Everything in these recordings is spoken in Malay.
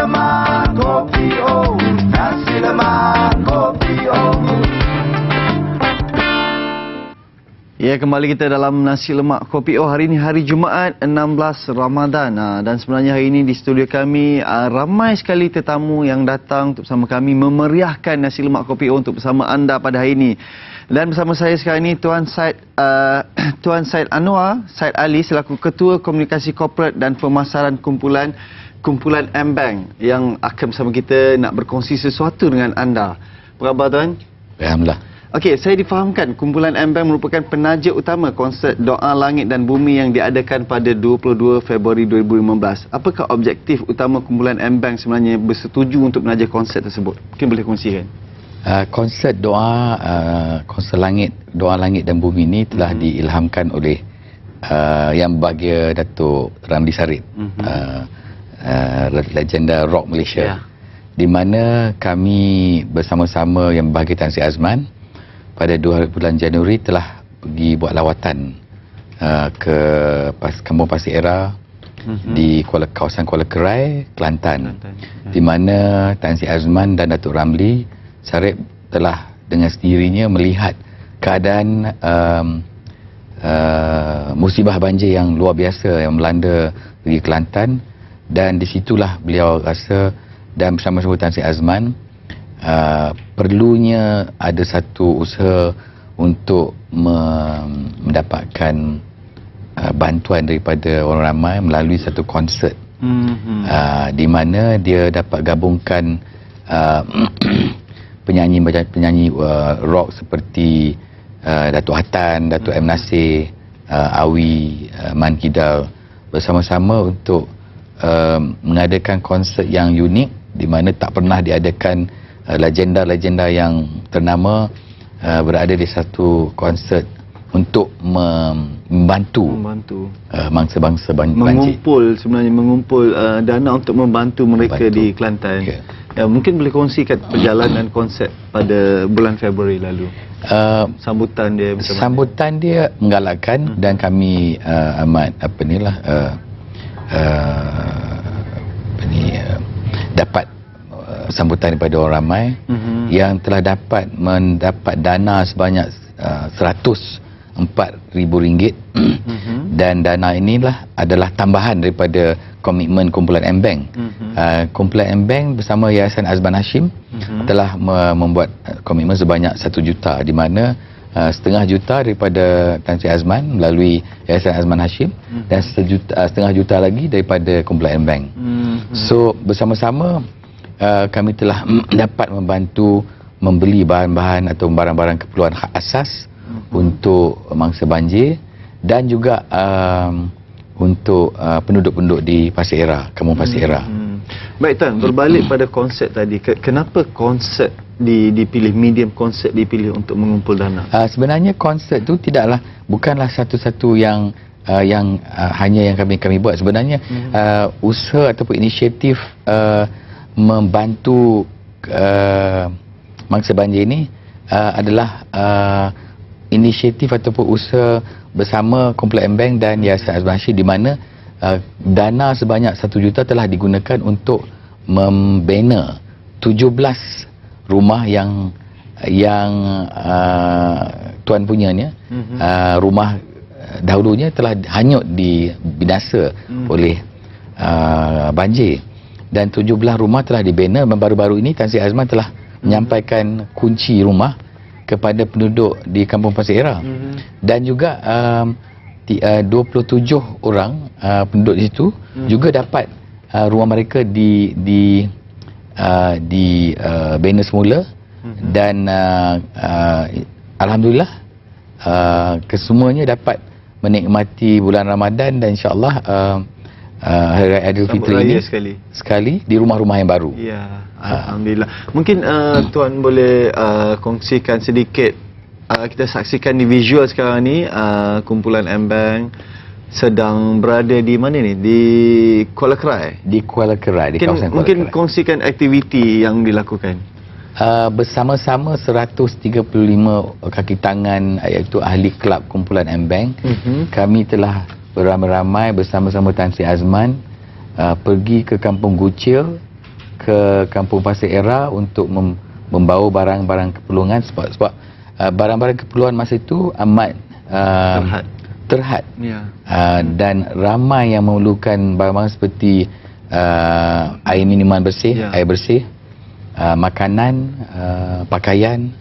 lemak kopi oh, nasi lemak kopi oh. Ya, kembali kita dalam Nasi Lemak Kopi Oh. Hari ini hari Jumaat 16 Ramadan. Dan sebenarnya hari ini di studio kami ramai sekali tetamu yang datang untuk bersama kami memeriahkan Nasi Lemak Kopi Oh untuk bersama anda pada hari ini. Dan bersama saya sekarang ini Tuan Syed Anwar Syed Ali selaku Ketua Komunikasi Korporat dan Pemasaran Kumpulan M-Bank yang akan bersama kita nak berkongsi sesuatu dengan anda. Apa khabar Tuan? Alhamdulillah. Okey, saya difahamkan kumpulan M-Bank merupakan penaja utama konsert Doa Langit dan Bumi yang diadakan pada 22 Februari 2015. Apakah objektif utama kumpulan M-Bank sebenarnya bersetuju untuk menaja konsert tersebut? Mungkin boleh kongsikan. Konsert konsert Doa Langit dan Bumi ini telah diilhamkan oleh Yang Berbahagia Datuk Ramli Sarip, legenda rock Malaysia. Di mana kami bersama-sama Yang Berbahagia Tan Sri Azman pada 2 bulan Januari telah pergi buat lawatan ke Kampung Pasir Era di kawasan Kuala Kerai, Kelantan. Di mana Tan Sri Azman dan Datuk Ramli Sarip telah dengan sendirinya melihat keadaan musibah banjir yang luar biasa yang melanda di Kelantan, dan di situlah beliau rasa dan bersama-sama Tan Sri Azman perlunya ada satu usaha untuk mendapatkan bantuan daripada orang ramai melalui satu konsert di mana dia dapat gabungkan penyanyi rock seperti Datuk Hatan, Datuk M. Nasir, Awi, Man Kidal bersama-sama untuk mengadakan konsert yang unik di mana tak pernah diadakan. Legenda-legenda yang ternama berada di satu konsert untuk membantu bangsa-bangsa banjir. Mengumpul dana untuk membantu mereka di Kelantan. Ya, mungkin boleh kongsikan perjalanan konsert pada bulan Februari lalu. Sambutan dia bersama. Sambutan dia menggalakkan dan kami amat dapat sambutan daripada orang ramai yang telah mendapat dana sebanyak RM104,000 dan dana inilah adalah tambahan daripada komitmen kumpulan M-Bank. Kumpulan M-Bank bersama Yayasan Azman Hashim telah membuat komitmen sebanyak 1 juta, di mana setengah juta daripada Tan Sri Azman melalui Yayasan Azman Hashim dan setengah juta lagi daripada kumpulan M-Bank. So bersama-sama kami telah dapat membantu membeli bahan-bahan atau barang-barang keperluan hak asas untuk mangsa banjir dan juga untuk penduduk-penduduk di Pasir Era, Kampung Pasir Era. Baik Tan, berbalik pada konsep tadi, kenapa konsep dipilih, medium konsep dipilih untuk mengumpul dana? Sebenarnya konsep itu bukanlah satu-satu yang hanya yang kami buat. Sebenarnya usaha ataupun inisiatif membantu mangsa banjir ini adalah inisiatif ataupun usaha bersama kumpulan M-Bank dan Yayasan Azman Hashim, di mana dana sebanyak 1 juta telah digunakan untuk membina 17 rumah yang tuan punyanya. Rumah dahulunya telah hanyut binasa oleh banjir, dan 17 rumah telah dibina. Baru-baru ini Tan Sri Azman telah menyampaikan kunci rumah kepada penduduk di Kampung Pasir Era, dan juga 27 orang penduduk di situ juga dapat rumah mereka dibina semula, dan alhamdulillah kesemuanya dapat menikmati bulan Ramadan, dan insya-Allah Hari Raya Aidilfitri ini sekali di rumah-rumah yang baru. Ya, alhamdulillah. Mungkin tuan boleh kongsikan sedikit, kita saksikan di visual sekarang ni kumpulan M-Bank sedang berada di mana ni? Di Kuala Kerai. Di Kuala Kerai, di kawasan Kuala Kerai. Mungkin kongsikan aktiviti yang dilakukan. Bersama-sama 135 kaki tangan, iaitu ahli kelab kumpulan M-Bank, kami telah beramai-ramai bersama-sama Tan Sri Azman pergi ke Kampung Gucil ke Kampung Pasir Era untuk membawa barang-barang keperluan sebab barang-barang keperluan masa itu amat terhad. Ya. Dan ramai yang memerlukan barang-barang seperti air minuman bersih, air bersih, makanan, pakaian,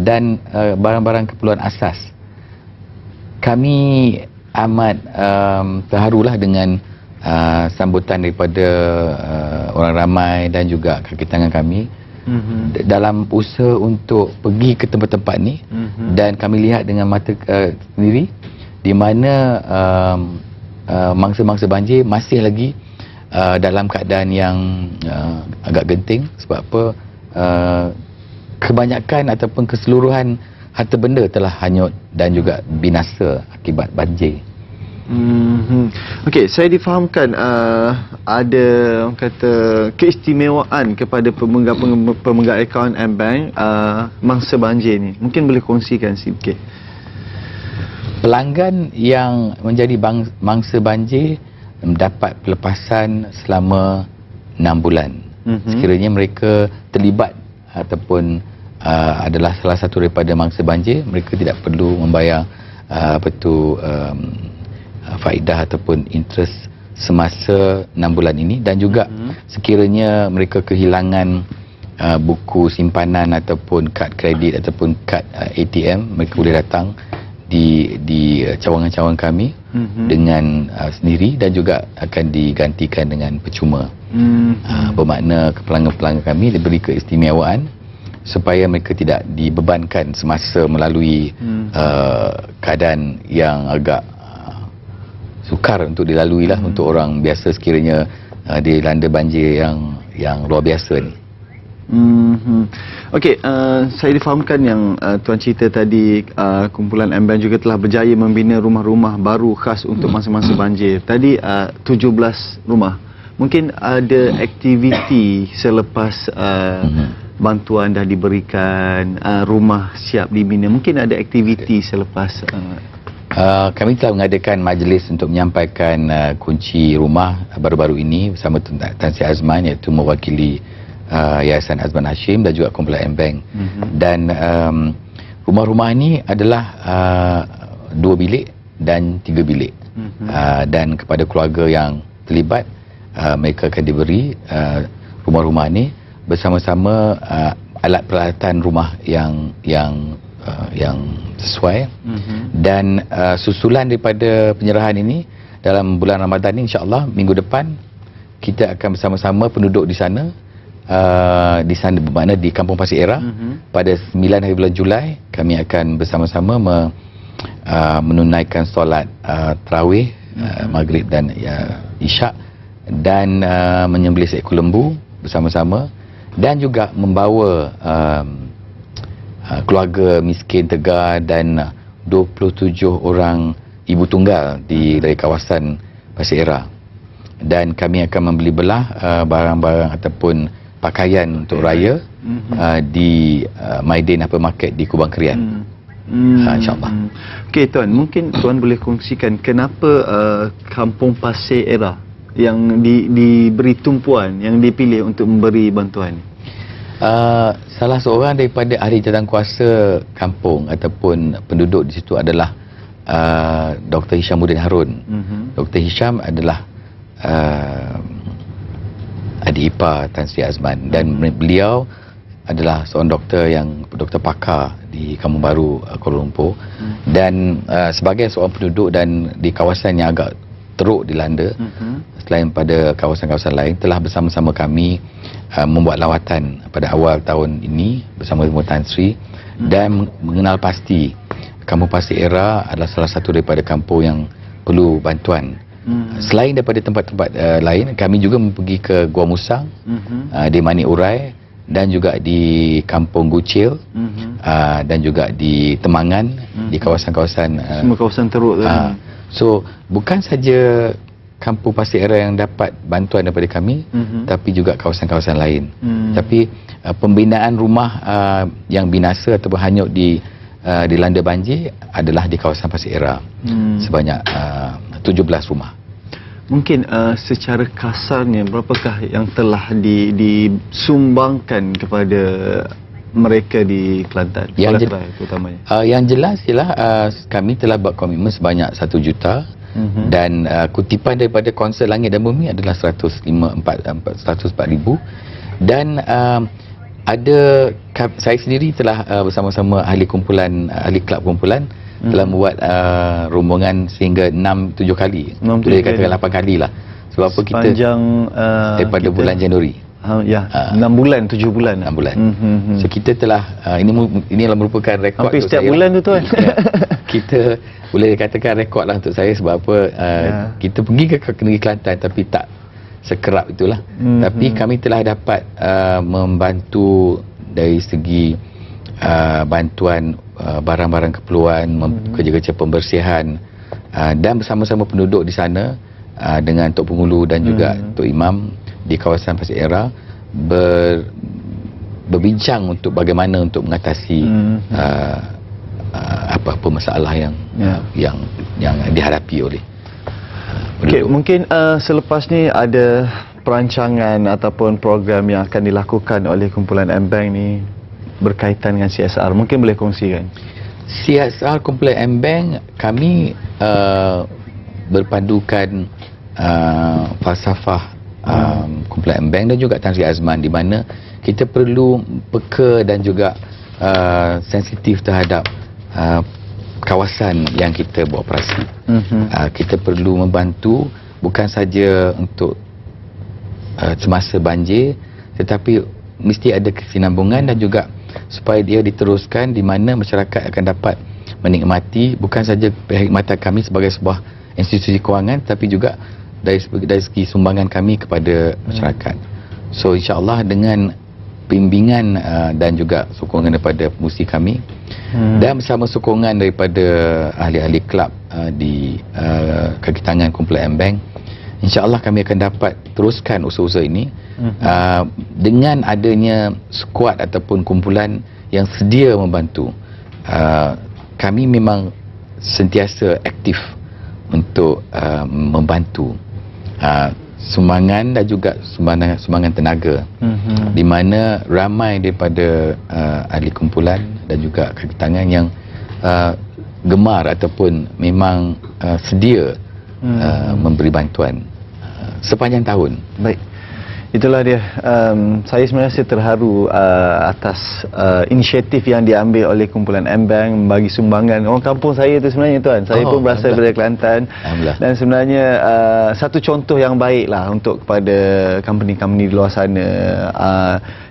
dan barang-barang keperluan asas. Kami amat terharulah dengan sambutan daripada orang ramai dan juga kaki tangan kami dalam usaha untuk pergi ke tempat-tempat ni, dan kami lihat dengan mata sendiri di mana mangsa-mangsa banjir masih lagi dalam keadaan yang agak genting. Sebab apa? Kebanyakan ataupun keseluruhan harta benda telah hanyut dan juga binasa akibat banjir. Okey, saya difahamkan ada orang kata keistimewaan kepada pemegang akaun M-Bank mangsa banjir ni. Mungkin boleh kongsikan sikit. Pelanggan yang menjadi mangsa banjir mendapat pelepasan selama 6 bulan. Sekiranya mereka terlibat ataupun adalah salah satu daripada mangsa banjir, mereka tidak perlu membayar faedah ataupun interest semasa 6 bulan ini. Dan juga sekiranya mereka kehilangan buku simpanan ataupun kad kredit ataupun kad ATM, mereka boleh datang di cawangan-cawangan kami dengan sendiri dan juga akan digantikan dengan percuma. Bermakna pelanggan-pelanggan kami diberi keistimewaan supaya mereka tidak dibebankan semasa melalui keadaan yang agak sukar untuk dilalui lah untuk orang biasa sekiranya dilanda banjir yang luar biasa ni. Okey, saya difahamkan yang Tuan cerita tadi, kumpulan M-Bank juga telah berjaya membina rumah-rumah baru khas untuk masa-masa banjir. Tadi 17 rumah. Mungkin ada aktiviti selepas bantuan dah diberikan, rumah siap dibina. Mungkin ada aktiviti selepas kami telah mengadakan majlis untuk menyampaikan kunci rumah baru-baru ini bersama Tan Sri Azman, iaitu mewakili Yayasan Azman Hashim dan juga kumpulan M-Bank. Dan rumah-rumah ini adalah 2 bilik dan 3 bilik. Dan kepada keluarga yang terlibat, mereka akan diberi rumah-rumah ini bersama-sama alat peralatan rumah yang sesuai. Dan susulan daripada penyerahan ini dalam bulan Ramadan ini, insya-Allah minggu depan kita akan bersama-sama penduduk di sana bermakna di Kampung Pasir Era. Pada 9 hari bulan Julai kami akan bersama-sama menunaikan solat tarawih, maghrib dan isyak, dan menyembelih seekor lembu bersama-sama, dan juga membawa keluarga miskin Tegar dan 27 orang ibu tunggal dari kawasan Pasir Era. Dan kami akan membeli belah barang-barang ataupun pakaian untuk raya di Maidin Hypermarket di Kubang Krian. InsyaAllah. Okey Tuan, mungkin Tuan boleh kongsikan kenapa Kampung Pasir Era yang diberi tumpuan, yang dipilih untuk memberi bantuan? Salah seorang daripada ahli jawatankuasa kampung ataupun penduduk di situ adalah Dr. Hishamuddin Harun. Dr. Hisham adalah adik ipar Tan Sri Azman, dan beliau adalah seorang doktor pakar di Kampung Baru, Kuala Lumpur. Dan sebagai seorang penduduk dan di kawasan yang agak teruk dilanda, selain pada kawasan-kawasan lain, telah bersama-sama kami membuat lawatan pada awal tahun ini bersama Tan Sri, dan mengenal pasti Kampung Pasir Era adalah salah satu daripada kampung yang perlu bantuan. Selain daripada tempat-tempat lain, kami juga pergi ke Gua Musang, di Manik Urai, dan juga di Kampung Gucil, dan juga di Temangan, di kawasan-kawasan semua kawasan teruk tadi. So bukan saja Kampung Pasir Era yang dapat bantuan daripada kami, tapi juga kawasan-kawasan lain. Tapi pembinaan rumah yang binasa ataupun hanyut dilanda banjir adalah di kawasan Pasir Era, sebanyak 17 rumah. Mungkin secara kasarnya berapakah yang telah disumbangkan kepada mereka di Kelantan? Yang Kelantan terutamanya. Yang jelas ialah kami telah buat komitmen sebanyak 1 juta. Dan kutipan daripada konsert Langit dan Bumi adalah 104,000. Dan saya sendiri telah bersama-sama ahli kelab kumpulan telah membuat rombongan sehingga 6-7 kali. Boleh katakan 8 kali lah. Sebab apa kita sepanjang daripada bulan Januari. 6 bulan, 7 bulan. 6 bulan. So kita telah inilah merupakan rekod hampir untuk setiap saya. bulan tu tuan. Kita boleh dikatakan rekod lah untuk saya sebab apa kita pergi ke negeri Kelantan tapi tak sekerap itulah. Tapi kami telah dapat membantu dari segi bantuan barang-barang keperluan, kerja-kerja pembersihan dan bersama-sama penduduk di sana dengan Tok Pengulu dan juga Tok Imam di kawasan Pasir Era berbincang untuk bagaimana untuk mengatasi apa-apa masalah yang dihadapi oleh Okay, mungkin selepas ni ada perancangan ataupun program yang akan dilakukan oleh kumpulan M-Bank ni berkaitan dengan CSR. Mungkin boleh kongsikan. CSR kumpulan M-Bank kami berpandukan falsafah kumpulan M-Bank dan juga Tan Sri Azman di mana kita perlu peka dan juga sensitif terhadap kawasan yang kita beroperasi. Kita perlu membantu bukan saja untuk semasa banjir tetapi mesti ada kesinambungan dan juga supaya dia diteruskan di mana masyarakat akan dapat menikmati bukan saja perkhidmatan kami sebagai sebuah institusi kewangan tapi juga dari segi sumbangan kami kepada masyarakat. So insya-Allah dengan bimbingan dan juga sokongan daripada pengurusi kami dan bersama sokongan daripada ahli-ahli kelab di kaki tangan kumpulan M-Bank, insya-Allah kami akan dapat teruskan usaha-usaha ini dengan adanya skuad ataupun kumpulan yang sedia membantu. Kami memang sentiasa aktif untuk membantu sumbangan dan juga sumbangan tenaga di mana ramai daripada ahli kumpulan dan juga kaki tangan yang gemar ataupun memang sedia memberi bantuan sepanjang tahun. Baik. Itulah dia. Saya sebenarnya terharu atas inisiatif yang diambil oleh kumpulan M-Bank membagi sumbangan. Orang kampung saya tu sebenarnya tuan. Saya pun berasal daripada Kelantan. Dan sebenarnya satu contoh yang baiklah untuk kepada company-company di luar sana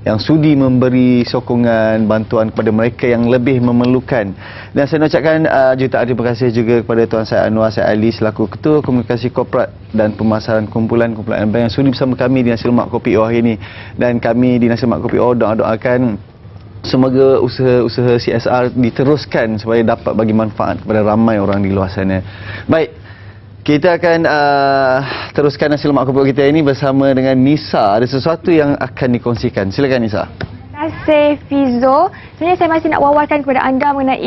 yang sudi memberi sokongan bantuan kepada mereka yang lebih memerlukan. Dan saya nak ucapkan jutaan terima kasih juga kepada Tuan Syed Anwar Syed Ali selaku Ketua Komunikasi Korporat dan Pemasaran Kumpulan M-Bank yang sudi bersama kami di Nasi Lemak Kopi O hari ini. Dan kami di Nasi Lemak Kopi O doakan semoga usaha-usaha CSR diteruskan supaya dapat bagi manfaat kepada ramai orang di luar sana. Baik. Kita akan teruskan Nasi Lemak Kopi O kita ini bersama dengan Nisa. Ada sesuatu yang akan dikongsikan. Silakan Nisa. Terima kasih Fizo. Sebenarnya saya masih nak wawarkan kepada anda mengenai